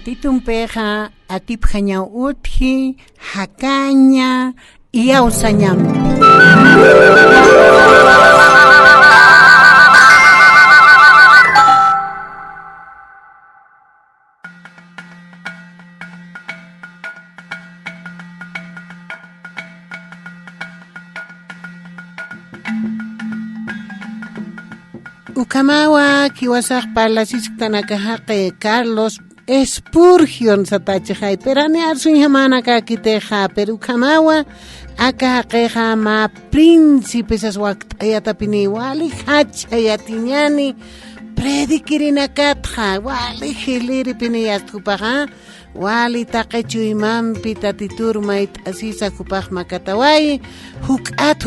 Tatitumpeja atipjaña utji, jacaña y ausañam. Ukamawa kiwasaq palasisik tanakahaqe Carlos Spurgeon satachijay perani arsun hamana kakiteja pero ukamawa akahaqeja ma príncipes aswaqt'ayatapini wali hachayatiñani predikirinakatja wali hiliripini yasthupaja wali taqechu imampi tatiturmay t'asisa kupaq makataway huk'at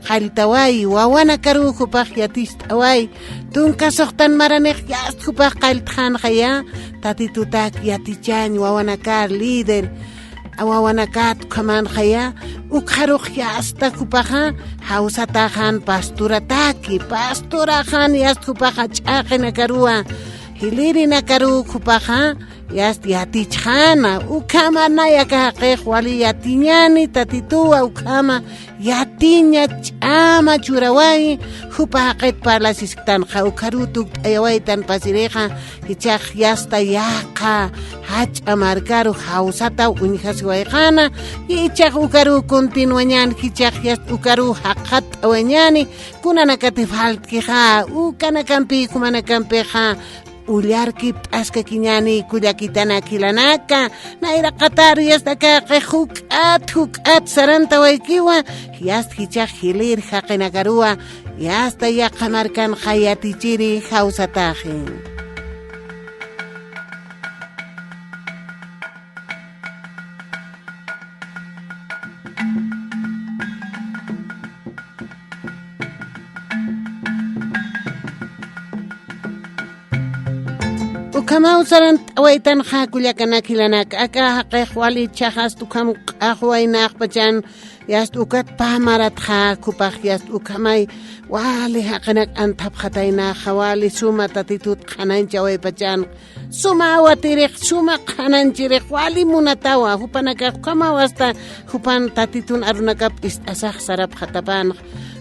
qalltaway wawana karu kupaq yatistaway tunkasuqtan maranej yastkupaq qalltjan qaya tatitutak yatichan wawana kar líder awawanakat kaman qaya ukharuq yasta kupaqa hawsatajan pasturajan yastkupaqa ch'aqina karua hilirina karu kupaqa yatichana ukama nayakaqeq wali yatiñani tatituwa ukama yatiña ch'ama churaway hupaqet parlasisqtanqa ukharutuk t'ayawaytan pasireqa hichaq yasta yaqa hach'a markaru hawsata uñihasiwayqana hichaq ukaru continuañan hichaq yasta ukaru haqat t'awañani kunanakati faltkiqa ukanakampi kumanakampiqa ullarki p'aska kiñani kullakitana kilanaka nayra qatar yasta kaqe huk'at saranta waykiwa yasta hichaq hilir haqinakarua yasta yaqamarkan qayatichiri hawsataji Ukamaw sarant awaitan hakullakana kilanak aka haqeq wali chaqas tukam qaqwaynaq pachan yast ukat pamarat ha kupaq yast ukamay wali haqanak antap khatayna khawali suma tatitut khanancha way pachan suma watiriq suma khananchiriq wali munatawa hupanaka kama wasta hupan tatitun arunakap istasaq sarap khatapan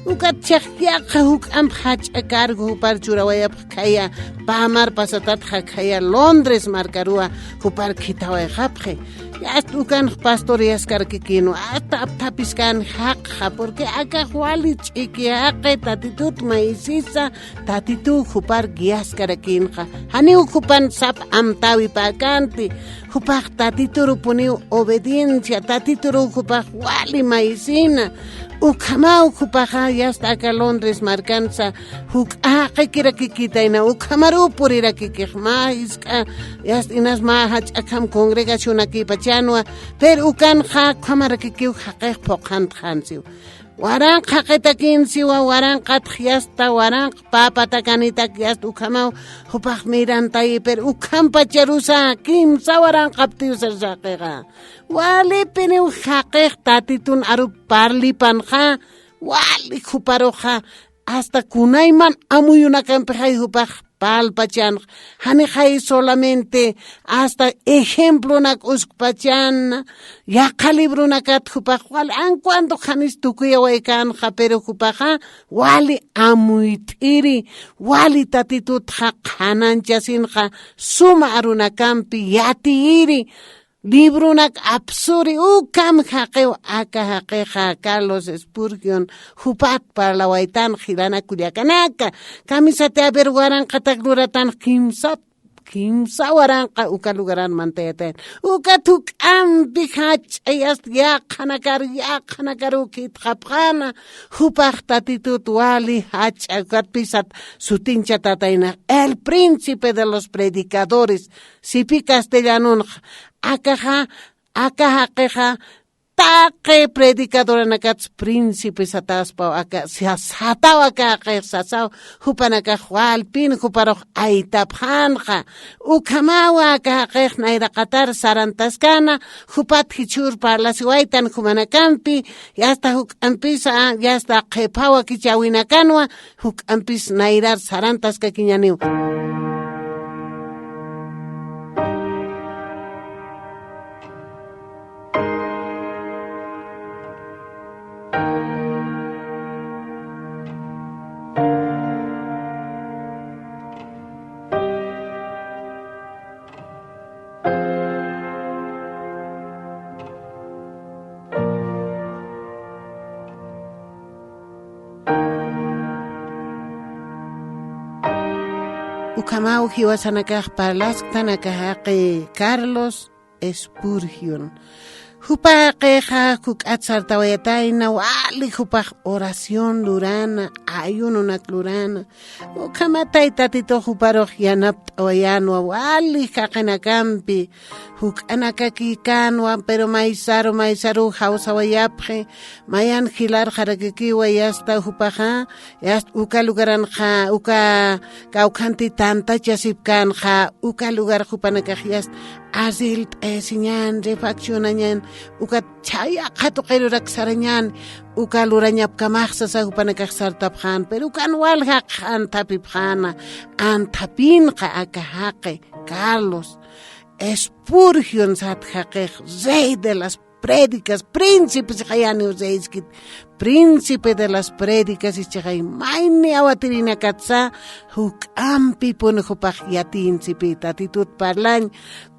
ukat chaqyaqa huk'am hach'akargu hupar churawayap khaya pamar pasatat khaya Londres markarua hupar khitawayqapqi yast ukan pastorias karkikino hasta aptapiskan haqqa porque aka wali ch'iki haqe tatitut maisisa tatitu hupar gias karakinqa hani hupan sap amtawi pakanti hupaq tatituru puniu obediencia tatituru hupaq wali maisina ukamaw kupaqa yasta aka Londres markansa huk'aqi kirakikitayna ukamaru purirakikij ma iska yasta inas ma hach'akam congregacionaki pachanwa pero ukanqa kamarakikiw haqeq poqantqansiw waranq haqitakinsiwa waranqat yasta waranq papatakanita yasta ukamaw hupaq mirantayi pero ukampa charusa kimsa waranqaptiusarsaqiqa walipiniw haqeq tatitun aru parlipanqa wali huparoqa hasta kunayman amuyunakanpijay hupaq palpachan hani hay solamente hasta ejemplo nak uskpachan yaqalibrunakat hupaq wali ancuando hanis tukuyawaykan pero hupaqa wali amuyt'iri wali tatitut haqananchasinqa suma arunakampi yatiiri librunak absuri ukam haqew aka haqeqa Carlos Spurgeon hupat parlawaytan hilana kullakanaka kamisate aber waranqa takluratan kimsa waranqa uka lugaran mantayatan uka tuk'ampi hach'ayas yaqanakaru kitqapqana hupaq tatitut wali hach'akatpisat sutincha tatayna el príncipe de los predicadores sipi castellanun akaha haqeqa taqe predicadora nakats príncipe sataspa aka sataw aka sasaw hupanaka walpin huparoq aytaphanqa ukamawa aka haqeq nayra qatar sarantaskana hupat hichur parlasiwaytan humanakampi yasta huk'ampisa yasta qhipawa kichawinakanwa huk'ampis nayrar sarantaska kiñaniw ukamau hiwasanakaj parlasktanakajaqi Carlos Spurgeon. Hupa queja kukatsartawayatayna wali hupaj oración lurana, ayununak lurana. Ukamatay tatito huparoj yanapt awayanwa wali haqinakampi. Hukanakakikanwa pero maisaru hausawayapje. Mayan hilar harakikiwa yasta hupaja. Yast uka lugaran ja, uka kaukanti tanta chasipkan ja, uka lugar hupanakaj yast. Azil sinyan refaccionanyan uka chaya qato qirurak saranyan uka luranyap kamaqsa sa hupanakaksartaphan pero kan walha kan tapipkhana antapin qa akahaqe Carlos Spurgeon sathaqe rey de las prédicas, príncipe chayani uzeiskit, príncipe de las prédicas y chay maini awatirina katsa huk ampi pun hupaj yatin sipita titut parlañ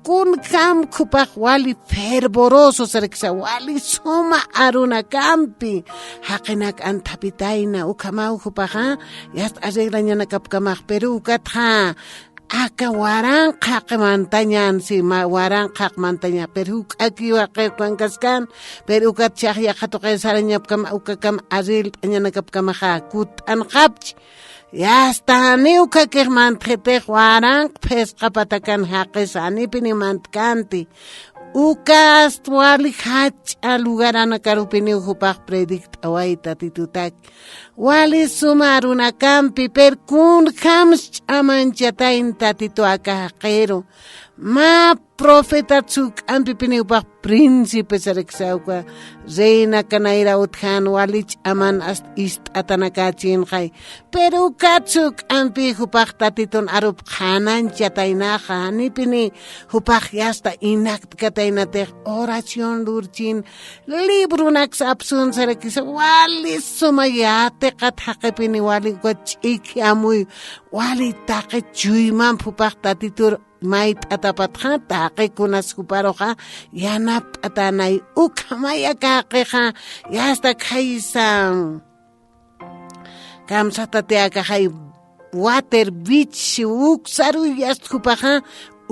kun kam kupaj wali fervoroso serksa wali suma aruna kampi haqinak antapitaina ukamau hupaja yast arreglañana kapkamaj peru katha aka waran qaq mantañan si ma waran qaq mantaña pero aki waqe kwankaskan pero kat chaqya khatoqe sarañap kam ukakam azil añana kapkama kut anqapch yasta ni ukakir mantrete waran pes qapatakan haqis ani pinimantkanti ukas wali hach a lugarana karupini hupaq predict awaita titutak wali sumaruna kampi per kun khams amanchatain tatito akaqero ma profeta tsuk ampi pini hupaq príncipe sareksauka reina kanaira uthan walich aman ast ist atanakachin khay pero katsuk ampi hupaq tatiton arup khanan chatainaja ni pini hupaq yasta inak katainate oración lurchin libro nak sapsun sarekisa wali sumayate qat haqipini wali kochik amuy wali taqe chuyman hupaq tatitur mait atapatha taqe kunas huparoja yanap atanay ukamaya kaqeja yasta khaisan kamsatate akajay water beach uksaru yast hupaja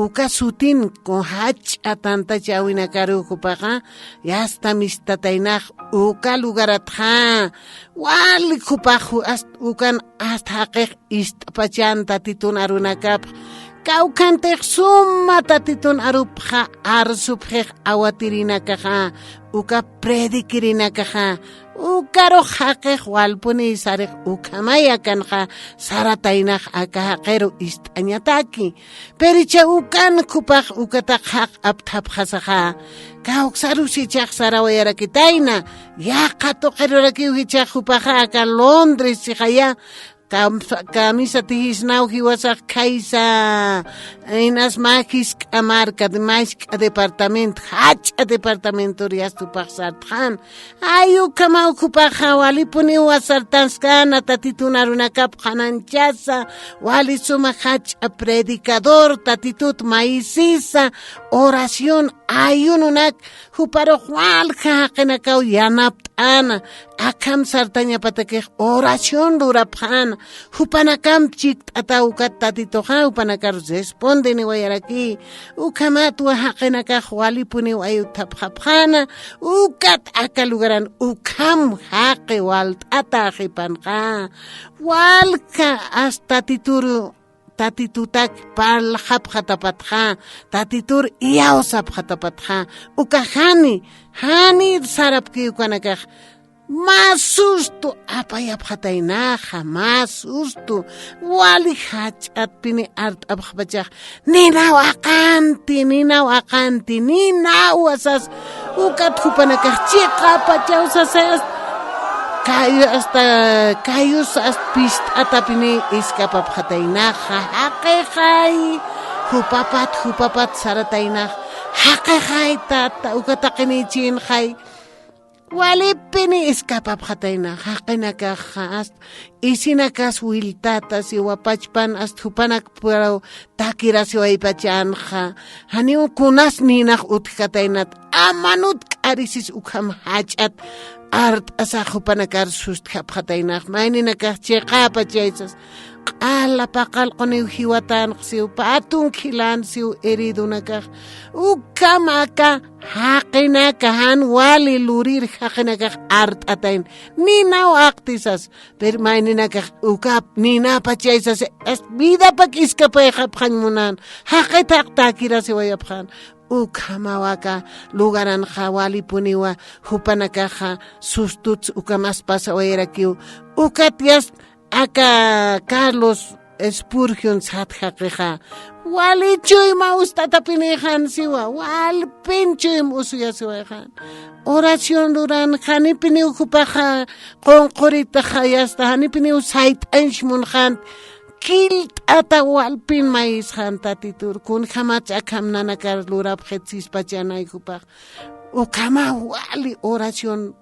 uka sutin con hach atanta chawina karu hupaja yasta mistatainaj uka lugaratja wali hupaju ast ukan hasta haqej istapachanta titunarunakap kaukantej summa tatitun arupja arsupjej awatirina kaja uka predikirina kaja ukaro haqej walpuni sarej ukamaya kanja saratainaj akahaqero istañataki pericha ukan kupaj ukatak haq aptapjasaja kauksarusi chaq sarawayarakitaina yaqa toqeroraki uhichaq hupaja aka Londres sijaya camisa tihisnau hiwasak kaisa inas makis amarca de mais departamento hach departamento riastu paxarthan ayu kama okupaja wali puni wasartanskana tatitunaruna kap khananchasa wali suma hach predicador tatitut maisisa oración ayununak huparo walja qenakau yanapt ana akam sartaña patakej oración duraphan hupanakam chik ataukat tatitoja hupanakar responde ni wayaraki ukamat wahaqenaka wali puni wayu tapjapjana ukat akalugaran ukam haqe wal atajipanqa walka hasta tituru tatitutak pal hapjatapatja tatitur iyausap jatapatja ukahani hani sarapki ukanakaj más susto apayapjatainaja más susto wali hach atpini art abjabachaj nina wasas ukat hupanakaj chiqa pachausasas kayus hasta pist atapini iskapapjatainaja haqejay hupapat saratainaj haqejay tata ukataqini chinjay walipini iskapapjataina haqinakaja isinakas wiltatas iwapachpan hasta hupanak pero takiras iwaypachanja haniu kunas ninaj utkatainat amanut k'arisis ukham hach'at art asa hupanakar sustjapjatainaj maininakaj chiqapa chaysas paqal qoniw hiwatan siu patun khilan siu eridunaka ukamaka haqinaka han wali lurir haqinaka art atain ninaw aqtisas per maininaka ukap nina pachaisas es vida pak iskapay khapkhan munan haqitaq takira siwayapkhan ukamawaka lugaran khawali puniwa hupanaka sustut ukamas pasawayrakiu ukatias aka Carlos Spurgeon sathaqiqa wali chuyma ustatapinihan siwa wal pinchum usuya siwahan oración duran hanipini ukupaqa qonqurita khayasta hanipini usait anshmun khan kilt ata walpin mais khan tatitur kun khamach akam nanakar lurab khetsis pachanay kupaq ukama wali oración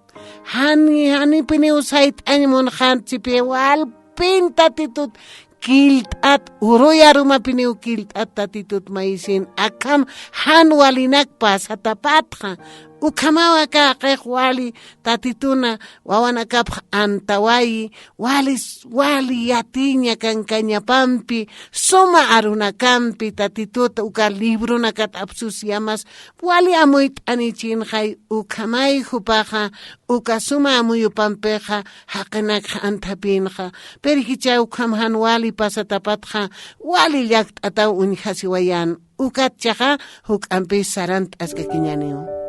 hani pini usait anshmun khan chipi wal pintatitut kilt at uroyaruma piniu kilt at tatitut maisin akam han walinak pas atapatja ukamawa ka wali tatituna wawanakap antawai wali yatinya kan kanyapampi soma arunakampi tatitut uka libro nakat absus yamas wali amuit anichin khay ukamay hupaja uka suma amuyu pampeja haqinak antapinja perikicha ukamhan wali pasatapatja wali yakt ataw unhasiwayan ukat chaja huk ampi sarant askakiñaniu.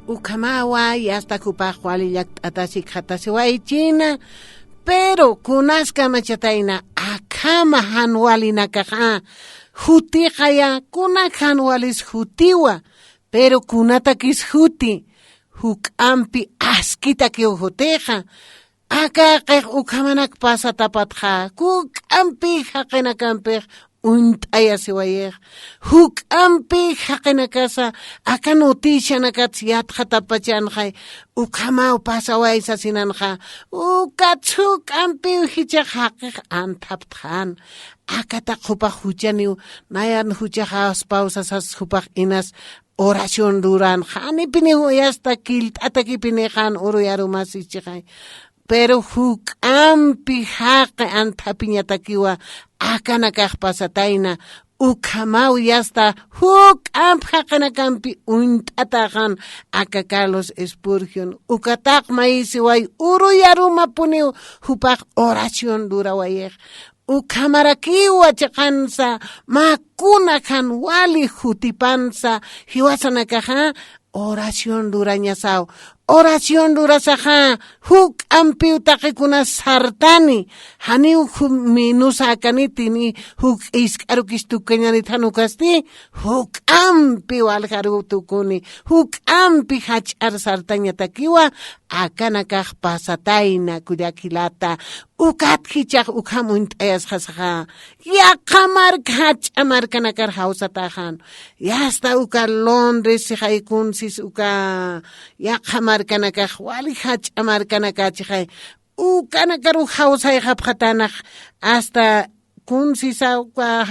Ukamawa y hasta kupajwali yak atasik hatasiway china pero kunaska machataina akama hanwali nakaja huti kaya kunak hanwalis hutiwa pero kunatakis huti hukampi askita ki huteja aka ukamanak pasatapatja kukampi hakenakampi untaya siwayer huk ampi haqina casa aka noticia nakatsiat hatapachan khay ukama pasaway sa sinanja ukatsuk ampi hicha haqiq antapthan aka taqupa huchaniu nayan hucha has pausas has hupaq inas oración duran hani pini huyasta kilt ataki pini khan uruyarumas ichikay pero huk ampi haqe antapiñatakiwa akanakaq pasatayna ukamau yasta huk amp haqanakampi unt'atajan aka Carlos Spurgeon ukataq maisiway uruyaruma puniw hupaq oración durawayej ukamarakiwa chaqansa makuna kan wali hutipansa hiwasanakaja oración durañasaw oración durasaja huk ampiu taqikuna sartani haniu minusa kanitini huk iskarukis tukañani thanukasti huk ampiu alharu tukuni huk ampi hach'ar sartaña takiwa akana kaq pasatayna kuyakilata ukat hichaq ukhamun t'ayas hasaja yaqamarka hach'amarkanakar hawsatajan yasta uka Londres sihaykunsis uka yaqamarkanakaq wali hach'amarkanakachijay ukanakaru hawsay hapqatanaq hasta kunsisa uka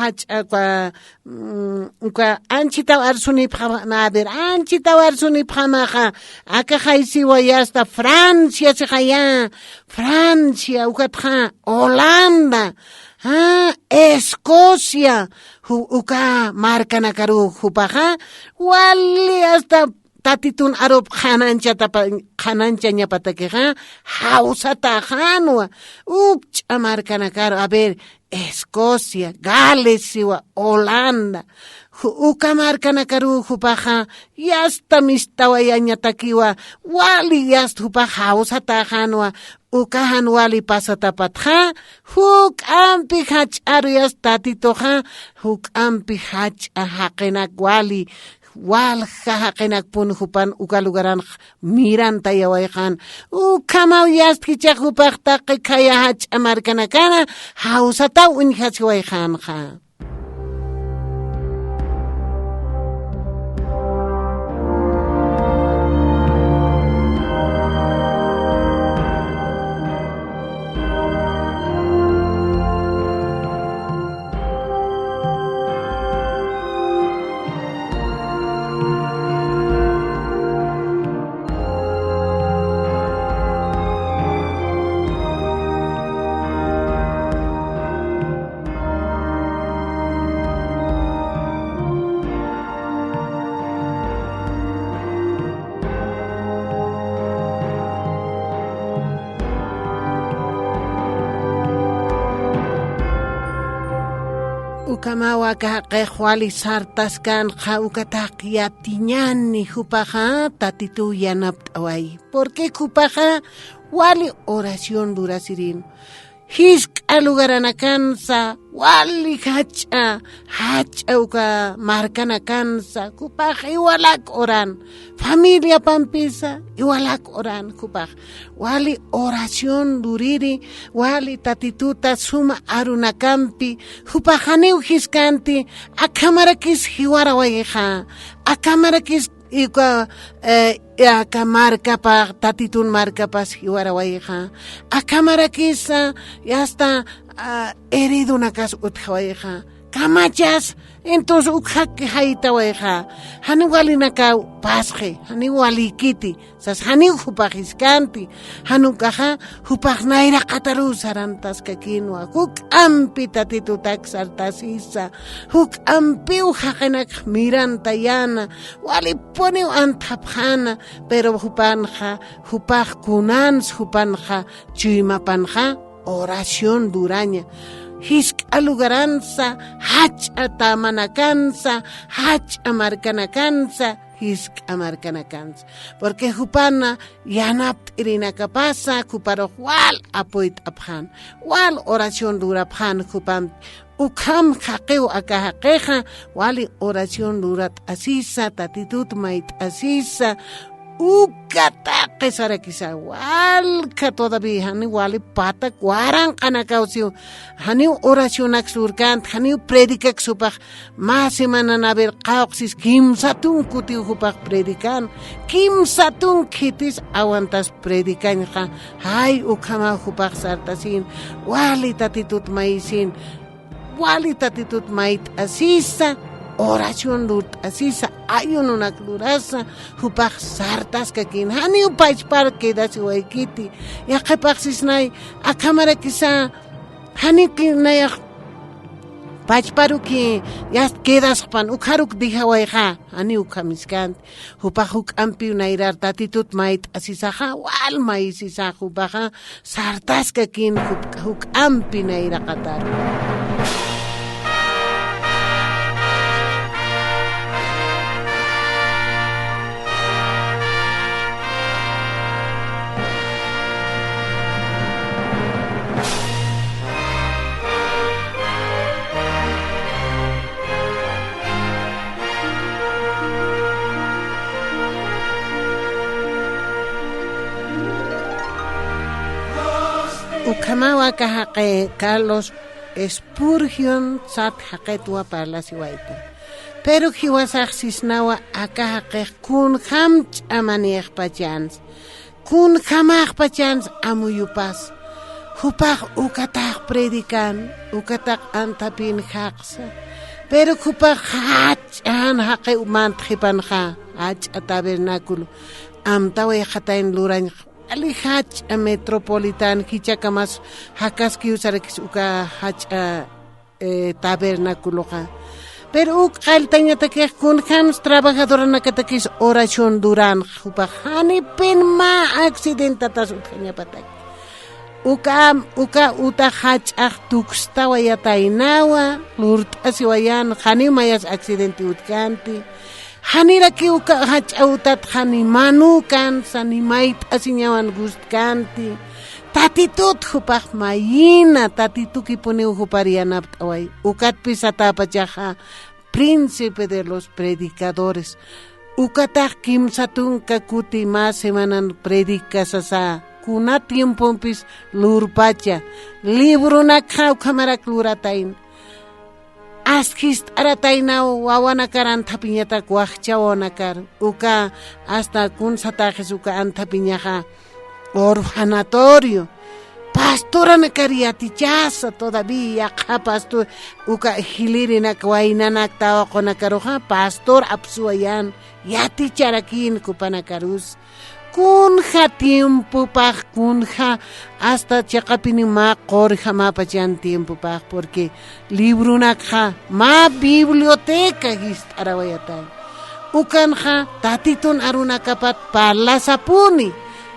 anchita arsunipqamaqa akahaysiwa yasta Francia sihaya Francia ukatqa Holanda Escocia uka markanakaru hupaqa wali hasta tatitun arop khanancha ñapatakiqa hawsatajanwa ukch'amarkanakaru a ver Escocia, Gales siwa Holanda uka markanakaru hupaqa yasta mistawayañatakiwa wali yasta hupaqa hawsatajanwa ukahan wali pasatapatqa huk ampi hach'aru yasta tatitoqa huk ampi hach'a haqenak wali walja haqenak punjupan uka lugaran miranta yawayqan ukamaw yaskichaq hupaqta kaya hach'amarkanakana hawsata winhachwayqanqa ukamawa qeqwali sartas kan ukataq yatiñani hupaqa tatitu yanapt'away porque hupaqa wali oración durasirin hisk'a lugaranakansa wali hach'a uka markanakansa kupaq iwalak oran familia pampisa iwalak oran kupaq wali oración duriri wali tatituta suma arunakampi hupaqaniw hiskanti akamarakis hiwarawayqa akamarakis ika markapa tatitun markapas hiwarawayqa akamarakisa yasta heridunakas utqawayqa kamachas entonces ukhaki haytawayqa hani walinaka pasqe hani walikiti sas hani hupaqiskanti hanukaqa hupaqnayra qataru sarantasqa kinwa huk ampi tatitutak sartasisa huk ampi haqenak miranta yana walipuniw antapqana pero hupanja hupaqkunans hupanja chuymapanqa oración duraña hisk'a lugaransa hach'a tamanakansa hach'a markanakansa hisk'a markanakansa porque hupana yanapt'irinakapasa huparoq wal apoyt aphan wal oración duraphan hupan ukham haqew akahaqeja wali oración durat asisa tatitut mait asisa ukataqe sarakisa walka todavía hani wali pata waran qanakawsiu hani oracionak surkant hani predikak supaq más semana naber qawqsis kimsatun kutiu hupaq predikan kimsatun kitis awantas predikanqa hay ukhama hupaq sartasin wali tatitut maisin wali tatitut mait asisa oración lut asisa ayununak lurasa hupaq sartas kakin hani upach parque dasi waykiti yaqipaqsisnay akamara kisa hani kinayaq pachparuki yas quedaspan ukharuk dijawayqa hani ukamiskan hupaq huk ampi unayrar tatitut mait asisaqa wal maisisa hupaqa sartas kakin huk ampi nayra qatar ukamawa kahaqe Carlos Spurgeon sat haqetwa parlasiwaita. Pero hiwasaqsisnawa akahaqe kun hamch amaniq pachans. Kun hamaq pachans amuyupas. Hupaq ukataq predikan, ukataq antapin haqsa. Pero hupaq hachan haqe umantqipan ha, hach a tabernáculo. Amtawe hatayn lurañ ali hach a metropolitan hichakamas hakaski usarakis uka hach a tabernáculo ha. Pero qaltañata que kun hams trabajadora nakatakis oración duran hupaq hani pin ma accidentatas uthañapatak. Uka uta hach'aq tukstawa yataynawa lurt'asiwayan hani mayas accidente utkanti hanira ki uka hach'awtat hani manukan sani mayt'asiñawan gustkanti tatitut hupaq mayina tatituki puniw hupariyanapt'away ukatpi satapachaqa príncipe de los predicadores ukataq kimsatunka kuti mas semanan predicasasa kuna tiempompis lurpacha libro nakhaw khamarak luratain askist aratainaw wawanakar antapiñata waqchawanakar uka hasta kun satajes uka antapiñaja orfanatorio pastora nakariatichasa todavía pastor uka hilirinak wainanak tawaqonakaroja pastor apsuayan yaticharakin kupanakarus kunja tiempo pag kunja hasta chaqapini ma qorja ma pachan tiempo pag porque libro nakha ma biblioteca histarawayata ukanja tatitun arunakapat parlasapuni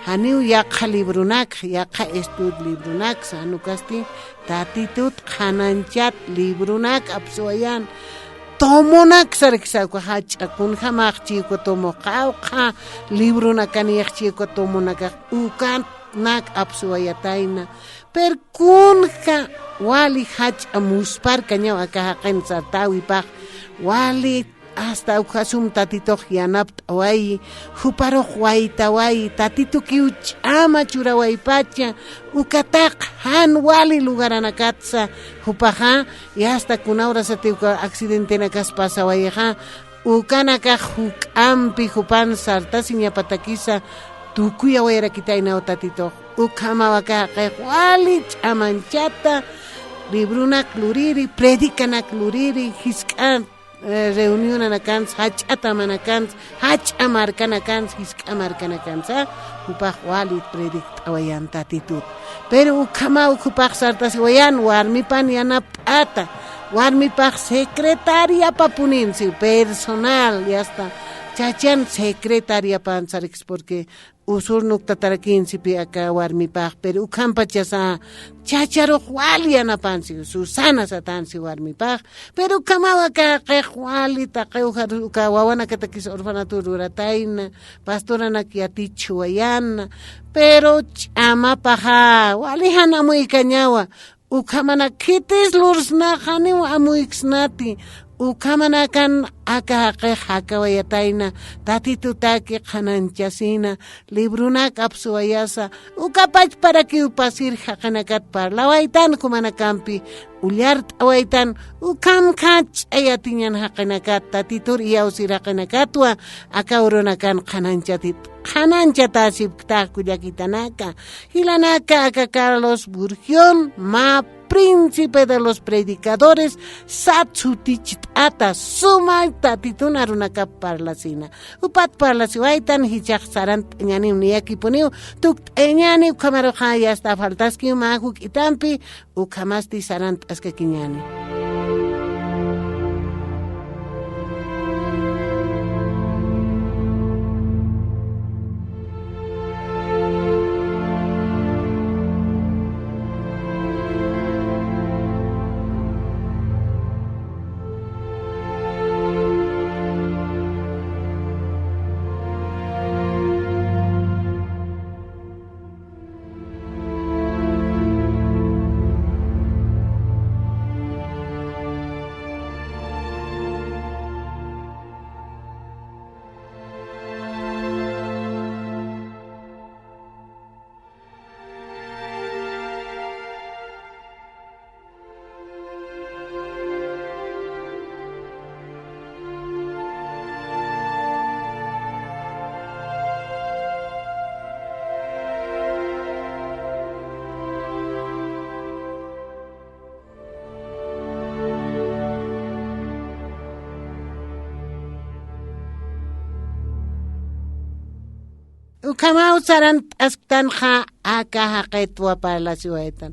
haniu yakha libro nak yakha estud libro nak sanukasti tatitut khananchat libro nak apsuayan tomonak sariksaku hach'akun hamaqchiyku tomo qawqa libro nakaniqchiyku tomonaka ukan nak apsuayatayna per kunqa wali hach'a musparka ñaw akahaqin sartawipaq wali hasta ukasum tatitoq yanapt'away huparoq waytaway tatitu kiuch'ama churawaypacha ukataq han wali lugaranakatsa hupaqa y hasta kunawra satiuka accidente nakas pasawayqa ukanaka huk'ampi hupan sartasiñapatakisa tukuya wayrakitaynaw tatitoq ukamawaka wali ch'amanchata librunak luriri predikanak luriri hisk'an reunión anakans hach'ata manakans hach'amarkanakans hisk'amarkanakans upaq wali predikt'awayan tatitut pero ukama ukupaq sartasiwayan warmipan yanap'ata warmipaq secretaria papuninsi personal yasta chachan secretaria pansarix porque usur nuktatarakinsipi aka warmipaq pero ukampachasa chacharoq wali yanapansi Susana satansi warmipaq pero ukamawa ka wali taqewjar uka wawanakatakis orfanatur uratayna pastoranak yatichuwayan pero ch'amapaqa wali hanamuykañawa ukamana kitis lursnaqani amuiksnati ukamanakan akahaqe hakawayatayna tatitutaki qananchasina librunak apsuwayasa ukapach para que upasir haqanakat parlawaytan kumanakampi ullar t'awaytan ukamkach ayatiñan haqanakat tatitur iyawsir haqanakatwa akawrunakan qananchatasip kullakitanaka hilanaka aka Carlos Spurgeon ma príncipe de los predicadores satsutichitata sumay tatitun arunaka parlasina upat parlasiwaytan hichaq sarant ñani uniyaki puniu tuk ñani ukamaroqa yasta faltaski mahuk itampi ukamasti sarant askakiñani Ukamau saran asktanha aka haqetwa para la ciudad.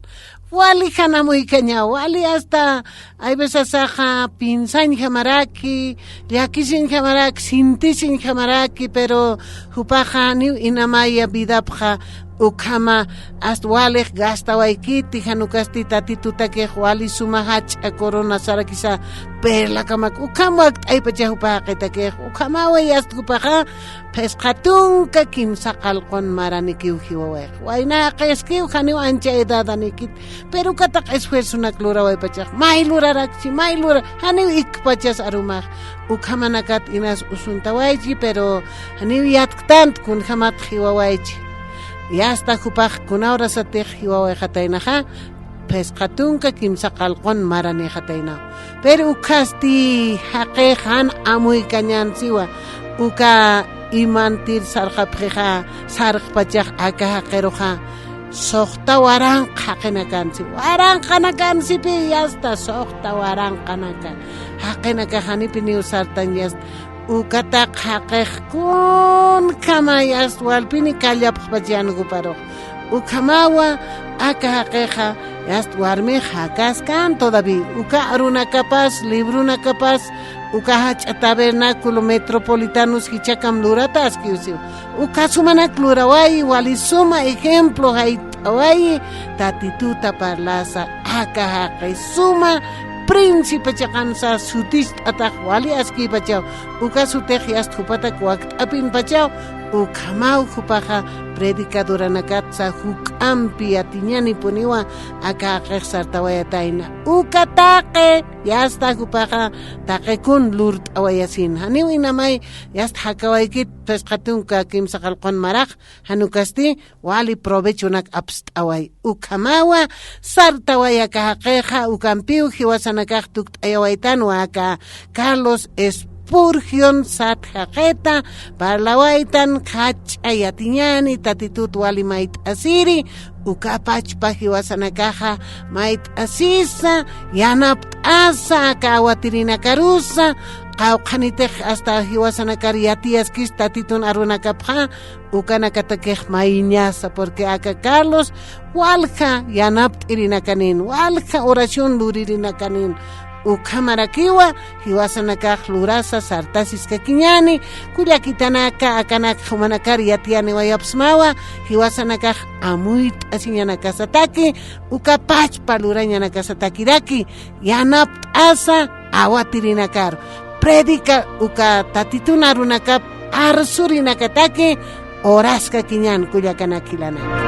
Wali hana muy caña, wali hasta hay veces aja pinsan jamaraki, yakisin jamaraki, sintisin jamaraki, pero hupaja ni inamaya vidapja ukama hasta wali gasta waikiti hanukasti tatituta que wali sumahach a corona sarakisa perla kama ukama ay pacha hupaja que ukama way hasta hupaja pescatun ka kimsa qalqon maraniki uhiwa waina qeski ukhani ancha edadaniki pero katak esfuerzo na klura way pachak mailura rakchi mailura hani ik pachas arumah ukamanakat inas usuntawaichi pero hani yattant kun khamat khiwawaichi ya hasta kupaj kunaura satej hiwawai khatainaha pesqatunka kimsa qalqon marani khataina pero ukasti haqiqan amuy kanyansiwa uka imantir sarqapqiqa sarq pachaq aka haqeroqa soqta waranqanakansi pi yasta soqta waranqanaka haqinaka hanipi ni usartan yasta ukata haqiq kun kama yast walpini kallapqpachianugu paroq ukamawa aka haqiqa yast warmi hakaskan todavía uka aruna capaz libruna capaz uka hach tabernáculo metropolitanos hichakam luratas kiusiu uka sumana klurawai wali suma ejemplo haitawai tatituta parlasa aka haqi suma príncipe chakansa sutis atak wali aski pachau uka sutej yast hupata kwakt apin pachau ukamau hupaja predicadora nakatsa hukampi atiñani puniwa aka qeqsartawayataina ukataqe yasta hupaja taqekun lurt awayasin haniwi namay yast hakawaykit pesqatunka kimsa qalqon maraq hanukasti wali provecho nak apst away ukamawa sartawaya qeqa ukampiu hiwasanakaq tukt ayawaytan waka Carlos Spurgeon Satjajeta parlawaitan khach ayatiñani tatitut wali mait asiri ukapach pahiwasanakaja mait asisa yanapt asa kawatirina karusa qawqanitej hasta hiwasanakar yatias kis tatitun arunakapja ukanakatakej maiñasa porque aka Carlos walja yanapt irinakanin walja oración luririnacanin ukamarakiwa hiwasanakaj lurasa sartasis kakiñani kullakitanaka akanak humanakar yatiani wayapsmawa hiwasanakaj amuyt asiñanakasataki ukapach palurañanakasatakiraki yanapt asa awatirinakar predica uka tatitunarunakap arsurinakataki oraska kiñan kullakanakilana.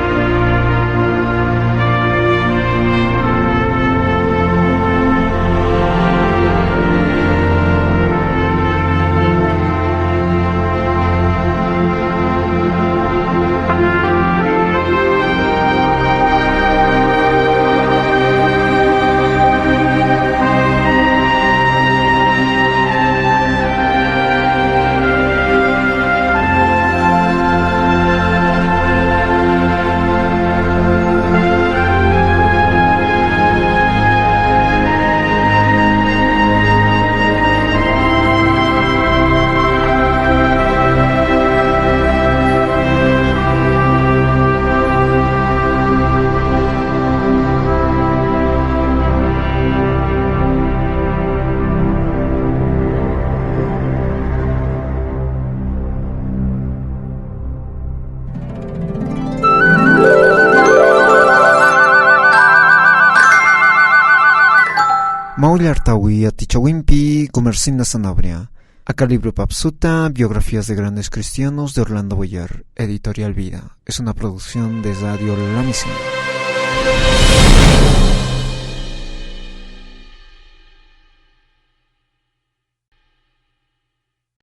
Maullartawi Atichawimpi, Comercinda Sanabria. Acá libro Papsuta, biografías de grandes cristianos de Orlando Boyer, Editorial Vida. Es una producción de Radio La Misión.